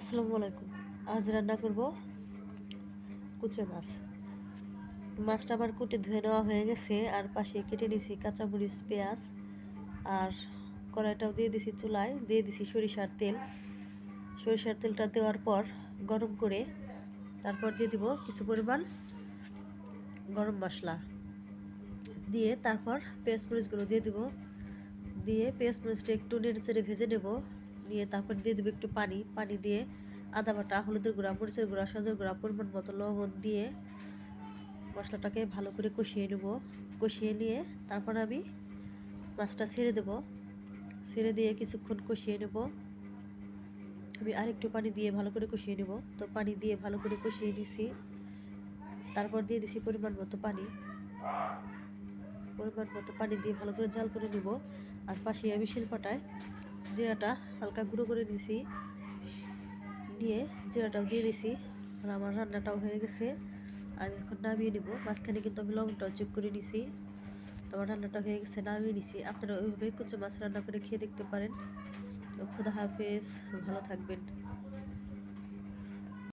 আসসালামু আলাইকুম। আজ রান্না করব কুচে মাছ। মাছটা আমার কুটে ধুয়ে নেওয়া হয়ে গেছে, আর পাশে কেটে নিয়েছি কাঁচামরিচ, পেঁয়াজ, আর কড়াইটাও দিয়ে দিছি চুলায়, দিয়ে দিছি সরিষার তেল। সরিষার তেলটা দেওয়ার পর গরম করে তারপর দিয়ে দিব কিছু পরিমাণ গরম মশলা, দিয়ে তারপর পেঁয়াজ মরিচগুলো দিয়ে দিব। দিয়ে পেঁয়াজ মরিচটা একটু নেড়ে চেড়ে ভেজে নেব। নিয়ে তারপর দিয়ে দেবো একটু পানি। পানি দিয়ে আদা বাটা, হলুদের গুঁড়া, মরিচের গুঁড়া, সজের গুঁড়া, পরিমাণ মতো লবণ দিয়ে মশলাটাকে ভালো করে কষিয়ে নেব। কষিয়ে নিয়ে তারপর আমি মাছটা ছেড়ে দেব। ছেড়ে দিয়ে কিছুক্ষণ কষিয়ে নেব। আমি আরেকটু পানি দিয়ে ভালো করে কষিয়ে নেব। তো পানি দিয়ে ভালো করে কষিয়ে নিছি। তারপর দিয়ে দিছি পরিমাণ মতো পানি। পরিমাণ মতো পানি দিয়ে ভালো করে জাল করে নেব। আর পাশে আমি শিলপাটায় জিরাটা হালকা গুঁড়ো করে নিয়েছি, নিয়ে জিরাটাও দিয়ে দিছি। আর আমার রান্নাটাও হয়ে গেছে, আমি এখন নামিয়ে নেব। মাঝখানে কিন্তু আমি লবণটাও চেক করে নিছি। তো আমার রান্নাটা হয়ে গেছে, নামিয়ে নিছি। আপনারা ওইভাবে কুচো মাছ রান্না করে খেয়ে দেখতে পারেন। তো খোদা হাফেজ, ভালো থাকবেন।